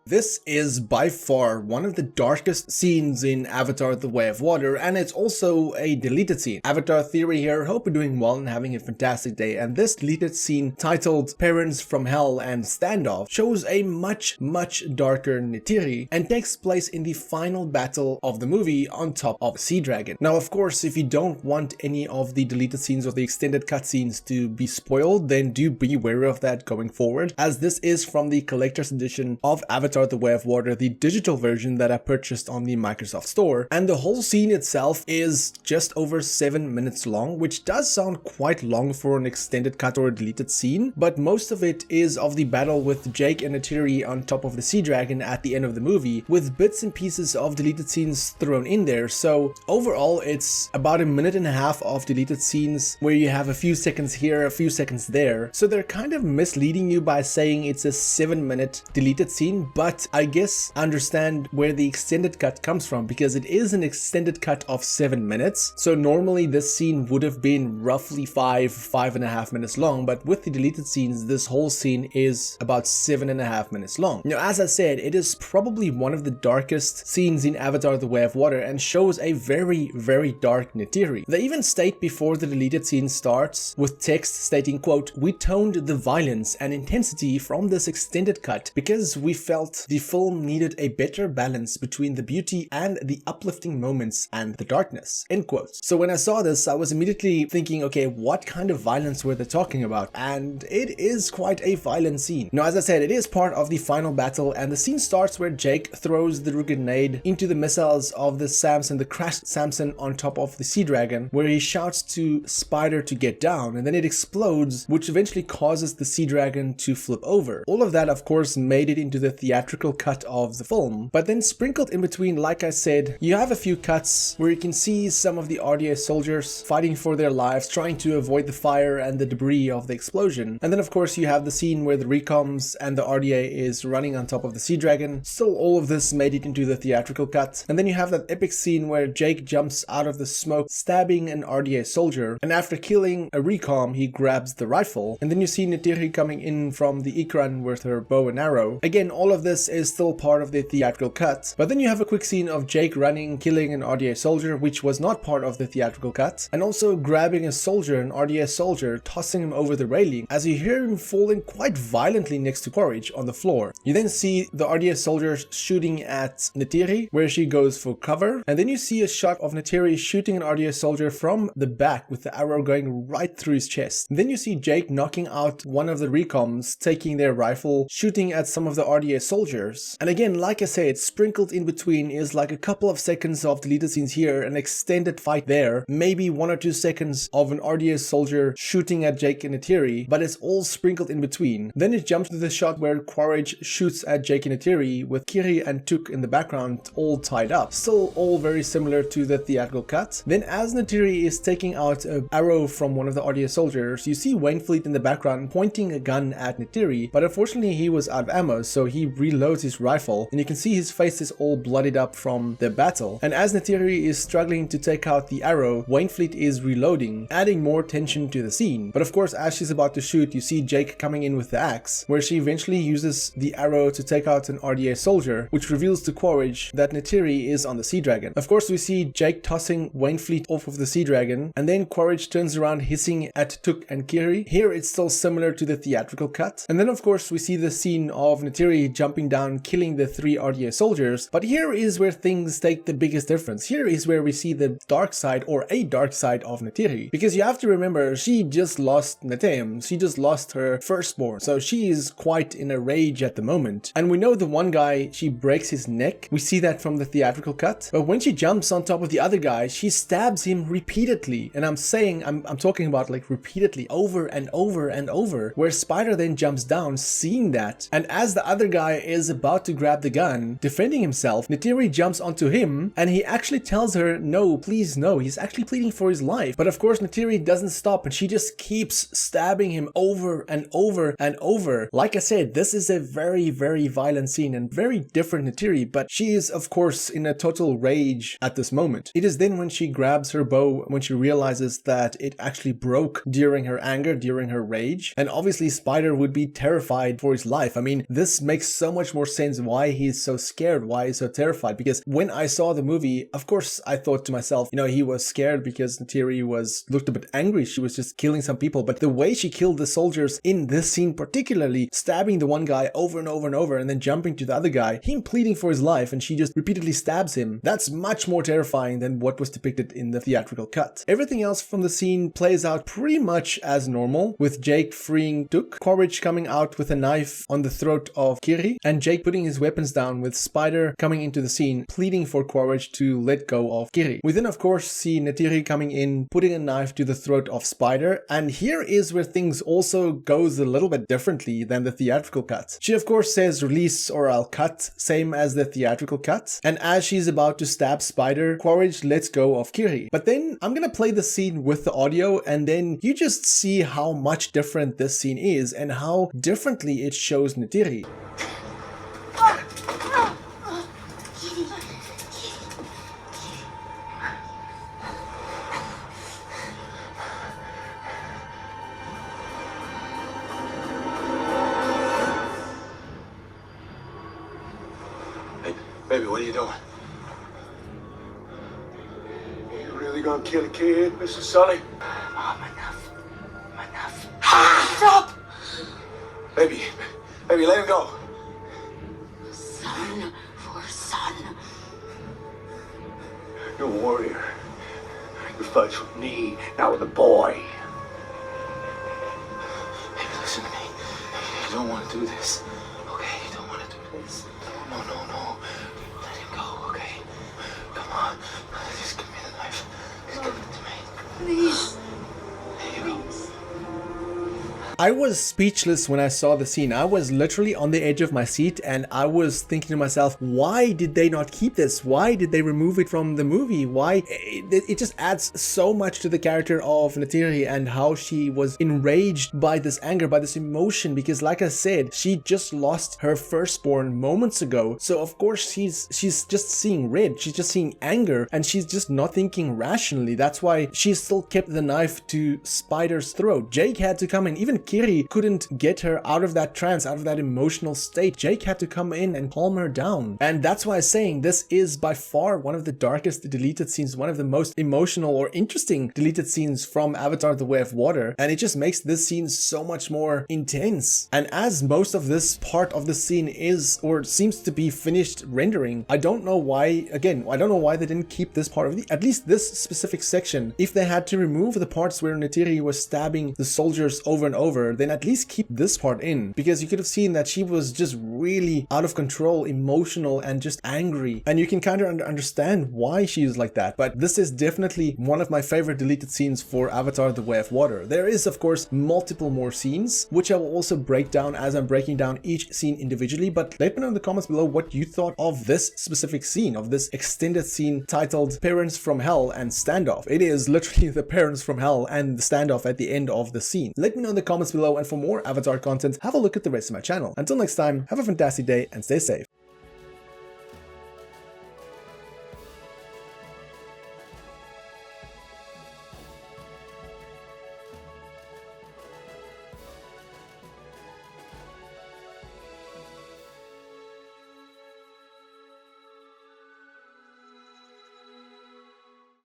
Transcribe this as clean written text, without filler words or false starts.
This is by far one of the darkest scenes in Avatar: The Way of Water, and it's also a deleted scene. Avatar Theory here, hope you're doing well and having a fantastic day, and this deleted scene titled Parents from Hell and Standoff shows a much darker Neytiri and takes place in the final battle of the movie on top of the Sea Dragon. Now of course, if you don't want any of the deleted scenes or the extended cutscenes to be spoiled, then do be wary of that going forward, as this is from the collector's edition of Avatar: The Way of Water, the digital version that I purchased on the Microsoft Store, and the whole scene itself is just over 7 minutes long, which does sound quite long for an extended cut or a deleted scene, but most of it is of the battle with Jake and Neytiri on top of the Sea Dragon at the end of the movie, with bits and pieces of deleted scenes thrown in there. So overall it's about 1.5 minutes of deleted scenes where you have a few seconds here, a few seconds there. So they're kind of misleading you by saying it's a 7-minute deleted scene, but I guess understand where the extended cut comes from, because it is an extended cut of 7 minutes. So normally this scene would have been roughly 5.5 minutes long, but with the deleted scenes, this whole scene is about 7.5 minutes long. Now, as I said, it is probably one of the darkest scenes in Avatar: The Way of Water and shows a very dark Neytiri. They even state before the deleted scene starts with text stating, quote, "We toned the violence and intensity from this extended cut because we felt the film needed a better balance between the beauty and the uplifting moments and the darkness," end quote. So when I saw this, I was immediately thinking, okay, what kind of violence were they talking about? And it is quite a violent scene. Now, as I said, it is part of the final battle, and the scene starts where Jake throws the grenade into the missiles of the crashed Samson on top of the Sea Dragon, where he shouts to Spider to get down, and then it explodes, which eventually causes the Sea Dragon to flip over. All of that, of course, made it into the theatrical cut of the film, but then sprinkled in between, like I said, you have a few cuts where you can see some of the RDA soldiers fighting for their lives, trying to avoid the fire and the debris of the explosion. And then of course you have the scene where the recoms and the RDA is running on top of the Sea Dragon. Still, all of this made it into the theatrical cut. And then you have that epic scene where Jake jumps out of the smoke, stabbing an RDA soldier, and after killing a recom, he grabs the rifle. And then you see Neytiri coming in from the Ikran with her bow and arrow. Again, all of this is still part of the theatrical cut. But then you have a quick scene of Jake running, killing an RDA soldier, which was not part of the theatrical cut, and also grabbing a soldier, an RDA soldier, tossing him over the railing as you hear him falling quite violently next to Quaritch on the floor. You then see the RDA soldiers shooting at Neytiri, where she goes for cover, and then you see a shot of Neytiri shooting an RDA soldier from the back with the arrow going right through his chest. And then you see Jake knocking out one of the recoms, taking their rifle, shooting at some of the RDA soldiers. And again, like I said, sprinkled in between is like a couple of seconds of deleted scenes here, an extended fight there, maybe 1 or 2 seconds of an RDA soldier shooting at Jake and Neytiri, but it's all sprinkled in between. Then it jumps to the shot where Quaritch shoots at Jake and Neytiri with Kiri and Tuk in the background all tied up. Still all very similar to the theatrical cut. Then as Neytiri is taking out an arrow from one of the RDA soldiers, you see Wainfleet in the background pointing a gun at Neytiri, but unfortunately he was out of ammo, so he reloads his rifle, and you can see his face is all bloodied up from the battle. And as Neytiri is struggling to take out the arrow, Wainfleet is reloading, adding more tension to the scene. But of course, as she's about to shoot, you see Jake coming in with the axe, where she eventually uses the arrow to take out an RDA soldier, which reveals to Quaritch that Neytiri is on the Sea Dragon. Of course, we see Jake tossing Wainfleet off of the Sea Dragon, and then Quaritch turns around hissing at Tuk and Kiri. Here it's still similar to the theatrical cut. And then of course we see the scene of Neytiri jumping down, killing the 3 RDA soldiers, but here is where things take the biggest difference. Here is where we see the dark side, or a dark side, of Neytiri, because you have to remember, she just lost Netem, she just lost her firstborn, so she is quite in a rage at the moment. And we know the one guy, she breaks his neck, we see that from the theatrical cut, but when she jumps on top of the other guy, she stabs him repeatedly, and I'm talking about like repeatedly, over and over and over, where Spider then jumps down seeing that, and as the other guy is about to grab the gun, defending himself, Neytiri jumps onto him, and he actually tells her, no, please no, he's actually pleading for his life. But of course Neytiri doesn't stop, and she just keeps stabbing him over and over and over. Like I said, this is a very violent scene and very different Neytiri, but she is of course in a total rage at this moment. It is then when she grabs her bow, when she realizes that it actually broke during her anger, during her rage, and obviously Spider would be terrified for his life. I mean, this makes so much more sense why he's so scared, why he's so terrified. Because when I saw the movie, of course, I thought to myself, you know, he was scared because Neytiri looked a bit angry. She was just killing some people. But the way she killed the soldiers in this scene, particularly stabbing the one guy over and over and over and then jumping to the other guy, him pleading for his life, and she just repeatedly stabs him, that's much more terrifying than what was depicted in the theatrical cut. Everything else from the scene plays out pretty much as normal, with Jake freeing Duke, Quaritch coming out with a knife on the throat of Kiri, and Jake putting his weapons down, with Spider coming into the scene, pleading for Quaritch to let go of Kiri. We then of course see Neytiri coming in, putting a knife to the throat of Spider, and here is where things also goes a little bit differently than the theatrical cut. She of course says release or I'll cut, same as the theatrical cut, and as she's about to stab Spider, Quaritch lets go of Kiri. But then I'm gonna play the scene with the audio, and then you just see how much different this scene is and how differently it shows Neytiri. Baby, what are you doing? You really gonna kill a kid, Mr. Sully? Mom, enough. Enough. Stop! Baby, let him go. Son for son. You're a warrior. You fight with me, not with a boy. Baby, listen to me. You don't want to do this. Okay, you don't want to do this. No. Let him go, okay? Come on. Just give me the knife. Just give it to me. Please. There you go. I was speechless when I saw the scene. I was literally on the edge of my seat, and I was thinking to myself, why did they not keep this? Why did they remove it from the movie? Why? It just adds so much to the character of Neytiri and how she was enraged by this anger, by this emotion, because like I said, she just lost her firstborn moments ago. So of course she's just seeing red, she's just seeing anger, and she's just not thinking rationally. That's why she still kept the knife to Spider's throat. Jake had to come in. Even Kiri couldn't get her out of that trance, out of that emotional state. Jake had to come in and calm her down. And that's why I'm saying this is by far one of the darkest deleted scenes, one of the most emotional or interesting deleted scenes from Avatar: The Way of Water. And it just makes this scene so much more intense. And as most of this part of the scene is or seems to be finished rendering, I don't know why, again, I don't know why they didn't keep this part of at least this specific section. If they had to remove the parts where Neytiri was stabbing the soldiers over and over, then at least keep this part in, because you could have seen that she was just really out of control, emotional, and just angry, and you can kind of understand why she is like that. But this is definitely one of my favorite deleted scenes for Avatar: The Way of Water. There is of course multiple more scenes, which I will also break down as I'm breaking down each scene individually, but let me know in the comments below what you thought of this specific scene, of this extended scene titled Parents from Hell and Standoff. It is literally the parents from hell and the standoff at the end of the scene. Let me know in the comments below, and for more Avatar content, have a look at the rest of my channel. Until next time, have a fantastic day and stay safe.